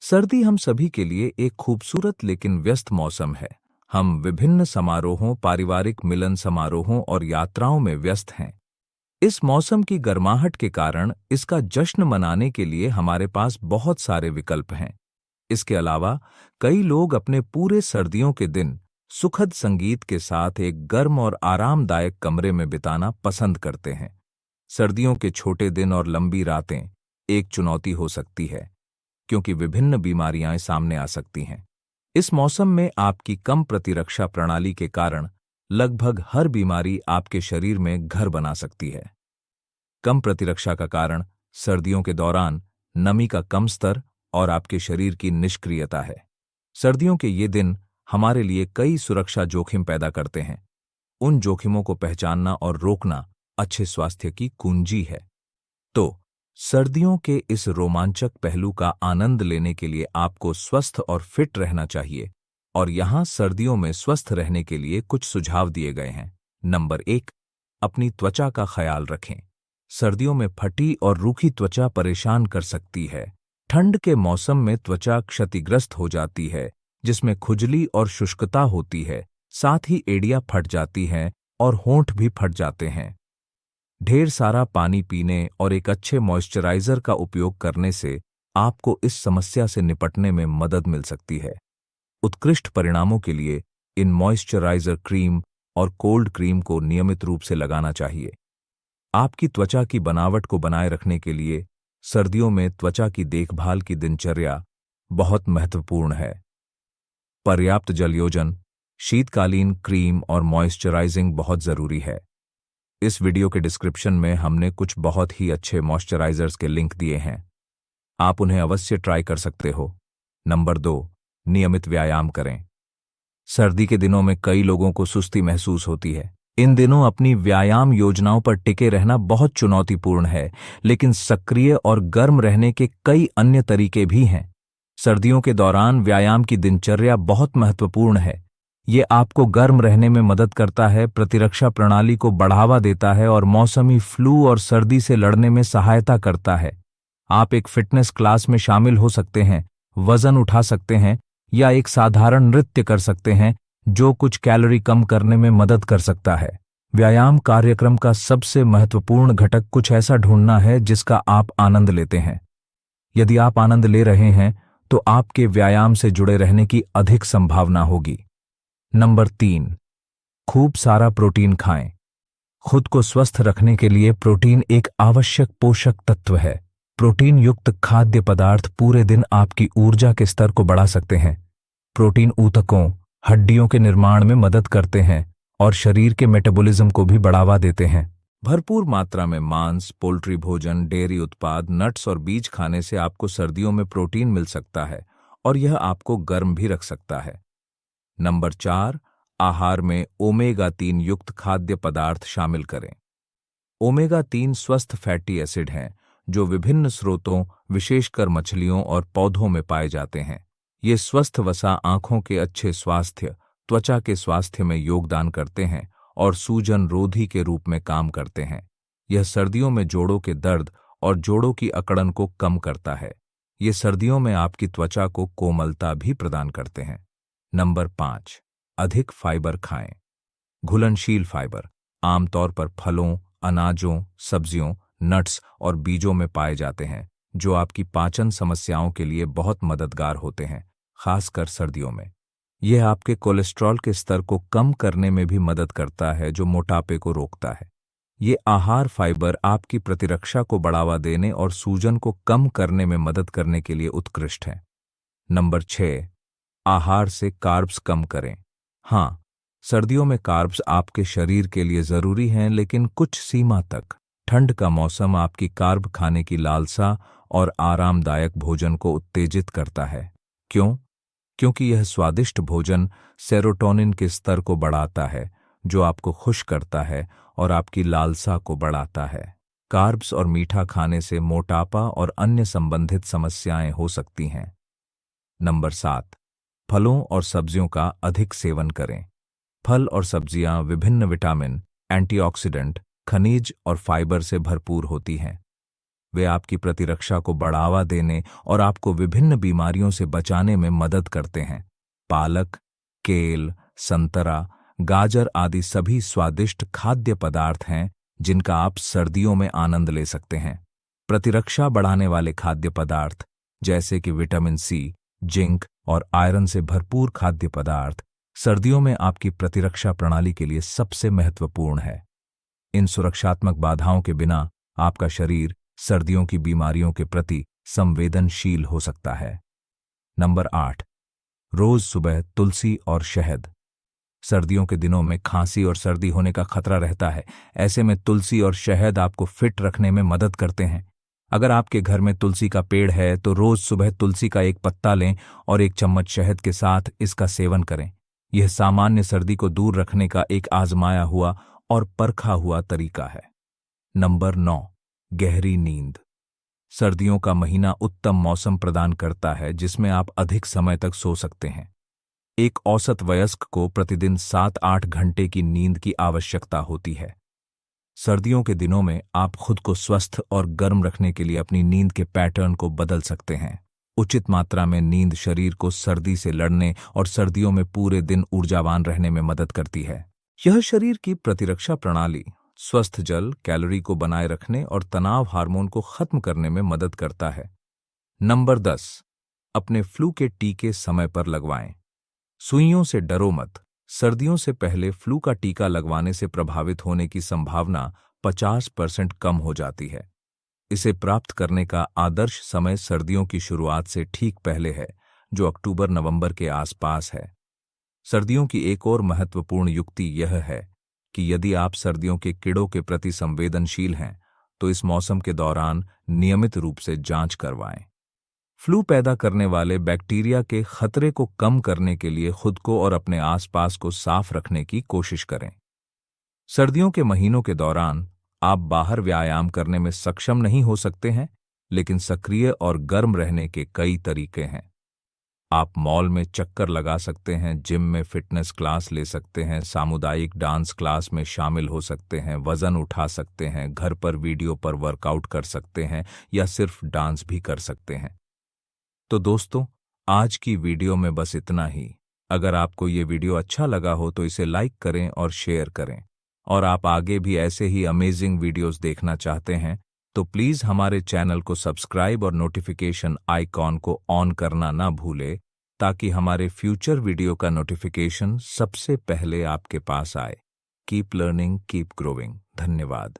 सर्दी हम सभी के लिए एक खूबसूरत लेकिन व्यस्त मौसम है। हम विभिन्न समारोहों, पारिवारिक मिलन समारोहों और यात्राओं में व्यस्त हैं। इस मौसम की गर्माहट के कारण इसका जश्न मनाने के लिए हमारे पास बहुत सारे विकल्प हैं। इसके अलावा कई लोग अपने पूरे सर्दियों के दिन सुखद संगीत के साथ एक गर्म और आरामदायक कमरे में बिताना पसंद करते हैं। सर्दियों के छोटे दिन और लंबी रातें एक चुनौती हो सकती है, क्योंकि विभिन्न बीमारियां सामने आ सकती हैं। इस मौसम में आपकी कम प्रतिरक्षा प्रणाली के कारण लगभग हर बीमारी आपके शरीर में घर बना सकती है। कम प्रतिरक्षा का कारण सर्दियों के दौरान नमी का कम स्तर और आपके शरीर की निष्क्रियता है। सर्दियों के ये दिन हमारे लिए कई सुरक्षा जोखिम पैदा करते हैं। उन जोखिमों को पहचानना और रोकना अच्छे स्वास्थ्य की कुंजी है। तो सर्दियों के इस रोमांचक पहलू का आनंद लेने के लिए आपको स्वस्थ और फिट रहना चाहिए, और यहाँ सर्दियों में स्वस्थ रहने के लिए कुछ सुझाव दिए गए हैं। नंबर 1, अपनी त्वचा का ख्याल रखें। सर्दियों में फटी और रूखी त्वचा परेशान कर सकती है। ठंड के मौसम में त्वचा क्षतिग्रस्त हो जाती है, जिसमें खुजली और शुष्कता होती है। साथ ही एड़ियां फट जाती हैं और होंठ भी फट जाते हैं। ढेर सारा पानी पीने और एक अच्छे मॉइस्चराइजर का उपयोग करने से आपको इस समस्या से निपटने में मदद मिल सकती है। उत्कृष्ट परिणामों के लिए इन मॉइस्चराइजर क्रीम और कोल्ड क्रीम को नियमित रूप से लगाना चाहिए। आपकी त्वचा की बनावट को बनाए रखने के लिए सर्दियों में त्वचा की देखभाल की दिनचर्या बहुत महत्वपूर्ण है। पर्याप्त जलयोजन, शीतकालीन क्रीम और मॉइस्चराइजिंग बहुत जरूरी है। इस वीडियो के डिस्क्रिप्शन में हमने कुछ बहुत ही अच्छे मॉइस्चराइजर्स के लिंक दिए हैं, आप उन्हें अवश्य ट्राई कर सकते हो। नंबर 2, नियमित व्यायाम करें। सर्दी के दिनों में कई लोगों को सुस्ती महसूस होती है। इन दिनों अपनी व्यायाम योजनाओं पर टिके रहना बहुत चुनौतीपूर्ण है, लेकिन सक्रिय और गर्म रहने के कई अन्य तरीके भी हैं। सर्दियों के दौरान व्यायाम की दिनचर्या बहुत महत्वपूर्ण है। ये आपको गर्म रहने में मदद करता है, प्रतिरक्षा प्रणाली को बढ़ावा देता है और मौसमी फ्लू और सर्दी से लड़ने में सहायता करता है। आप एक फिटनेस क्लास में शामिल हो सकते हैं, वजन उठा सकते हैं या एक साधारण नृत्य कर सकते हैं, जो कुछ कैलोरी कम करने में मदद कर सकता है। व्यायाम कार्यक्रम का सबसे महत्वपूर्ण घटक कुछ ऐसा ढूंढना है जिसका आप आनंद लेते हैं। यदि आप आनंद ले रहे हैं तो आपके व्यायाम से जुड़े रहने की अधिक संभावना होगी। नंबर 3, खूब सारा प्रोटीन खाएं। खुद को स्वस्थ रखने के लिए प्रोटीन एक आवश्यक पोषक तत्व है। प्रोटीन युक्त खाद्य पदार्थ पूरे दिन आपकी ऊर्जा के स्तर को बढ़ा सकते हैं। प्रोटीन ऊतकों, हड्डियों के निर्माण में मदद करते हैं और शरीर के मेटाबॉलिज्म को भी बढ़ावा देते हैं। भरपूर मात्रा में मांस, पोल्ट्री भोजन, डेयरी उत्पाद, नट्स और बीज खाने से आपको सर्दियों में प्रोटीन मिल सकता है और यह आपको गर्म भी रख सकता है। नंबर 4, आहार में ओमेगा 3 युक्त खाद्य पदार्थ शामिल करें। ओमेगा 3 स्वस्थ फैटी एसिड हैं, जो विभिन्न स्रोतों, विशेषकर मछलियों और पौधों में पाए जाते हैं। ये स्वस्थ वसा आंखों के अच्छे स्वास्थ्य, त्वचा के स्वास्थ्य में योगदान करते हैं और सूजन रोधी के रूप में काम करते हैं। यह सर्दियों में जोड़ों के दर्द और जोड़ों की अकड़न को कम करता है। ये सर्दियों में आपकी त्वचा को कोमलता भी प्रदान करते हैं। नंबर 5, अधिक फाइबर खाएं। घुलनशील फाइबर आमतौर पर फलों, अनाजों, सब्जियों, नट्स और बीजों में पाए जाते हैं, जो आपकी पाचन समस्याओं के लिए बहुत मददगार होते हैं, खासकर सर्दियों में। यह आपके कोलेस्ट्रॉल के स्तर को कम करने में भी मदद करता है, जो मोटापे को रोकता है। ये आहार फाइबर आपकी प्रतिरक्षा को बढ़ावा देने और सूजन को कम करने में मदद करने के लिए उत्कृष्ट हैं। नंबर 6, आहार से कार्ब्स कम करें। हाँ, सर्दियों में कार्ब्स आपके शरीर के लिए जरूरी हैं, लेकिन कुछ सीमा तक। ठंड का मौसम आपकी कार्ब खाने की लालसा और आरामदायक भोजन को उत्तेजित करता है। क्यों? क्योंकि यह स्वादिष्ट भोजन सेरोटोनिन के स्तर को बढ़ाता है, जो आपको खुश करता है और आपकी लालसा को बढ़ाता है। कार्ब्स और मीठा खाने से मोटापा और अन्य संबंधित समस्याएं हो सकती हैं। नंबर 7, फलों और सब्जियों का अधिक सेवन करें। फल और सब्जियां विभिन्न विटामिन, एंटीऑक्सीडेंट, खनिज और फाइबर से भरपूर होती हैं। वे आपकी प्रतिरक्षा को बढ़ावा देने और आपको विभिन्न बीमारियों से बचाने में मदद करते हैं। पालक, केल, संतरा, गाजर आदि सभी स्वादिष्ट खाद्य पदार्थ हैं जिनका आप सर्दियों में आनंद ले सकते हैं। प्रतिरक्षा बढ़ाने वाले खाद्य पदार्थ जैसे कि विटामिन सी, जिंक और आयरन से भरपूर खाद्य पदार्थ सर्दियों में आपकी प्रतिरक्षा प्रणाली के लिए सबसे महत्वपूर्ण है। इन सुरक्षात्मक बाधाओं के बिना आपका शरीर सर्दियों की बीमारियों के प्रति संवेदनशील हो सकता है। नंबर 8, रोज सुबह तुलसी और शहद। सर्दियों के दिनों में खांसी और सर्दी होने का खतरा रहता है। ऐसे में तुलसी और शहद आपको फिट रखने में मदद करते हैं। अगर आपके घर में तुलसी का पेड़ है तो रोज सुबह तुलसी का एक पत्ता लें और 1 चम्मच शहद के साथ इसका सेवन करें। यह सामान्य सर्दी को दूर रखने का एक आजमाया हुआ और परखा हुआ तरीका है। नंबर 9, गहरी नींद। सर्दियों का महीना उत्तम मौसम प्रदान करता है जिसमें आप अधिक समय तक सो सकते हैं। एक औसत वयस्क को प्रतिदिन 7-8 घंटे की नींद की आवश्यकता होती है। सर्दियों के दिनों में आप खुद को स्वस्थ और गर्म रखने के लिए अपनी नींद के पैटर्न को बदल सकते हैं। उचित मात्रा में नींद शरीर को सर्दी से लड़ने और सर्दियों में पूरे दिन ऊर्जावान रहने में मदद करती है। यह शरीर की प्रतिरक्षा प्रणाली, स्वस्थ जल, कैलोरी को बनाए रखने और तनाव हार्मोन को खत्म करने में मदद करता है। नंबर 10, अपने फ्लू के टीके समय पर लगवाएं। सुइयों से डरो मत। सर्दियों से पहले फ्लू का टीका लगवाने से प्रभावित होने की संभावना 50% कम हो जाती है। इसे प्राप्त करने का आदर्श समय सर्दियों की शुरुआत से ठीक पहले है, जो अक्टूबर-नवंबर के आसपास है। सर्दियों की एक और महत्वपूर्ण युक्ति यह है कि यदि आप सर्दियों के कीड़ों के प्रति संवेदनशील हैं, तो इस मौसम के दौरान नियमित रूप से जांच करवाएं। फ्लू पैदा करने वाले बैक्टीरिया के खतरे को कम करने के लिए खुद को और अपने आसपास को साफ रखने की कोशिश करें। सर्दियों के महीनों के दौरान आप बाहर व्यायाम करने में सक्षम नहीं हो सकते हैं, लेकिन सक्रिय और गर्म रहने के कई तरीके हैं। आप मॉल में चक्कर लगा सकते हैं, जिम में फिटनेस क्लास ले सकते हैं, सामुदायिक डांस क्लास में शामिल हो सकते हैं, वजन उठा सकते हैं, घर पर वीडियो पर वर्कआउट कर सकते हैं या सिर्फ डांस भी कर सकते हैं। तो दोस्तों, आज की वीडियो में बस इतना ही। अगर आपको ये वीडियो अच्छा लगा हो तो इसे लाइक करें और शेयर करें, और आप आगे भी ऐसे ही अमेजिंग वीडियोस देखना चाहते हैं तो प्लीज़ हमारे चैनल को सब्सक्राइब और नोटिफिकेशन आइकॉन को ऑन करना ना भूलें, ताकि हमारे फ्यूचर वीडियो का नोटिफिकेशन सबसे पहले आपके पास आए। Keep learning, keep growing. धन्यवाद।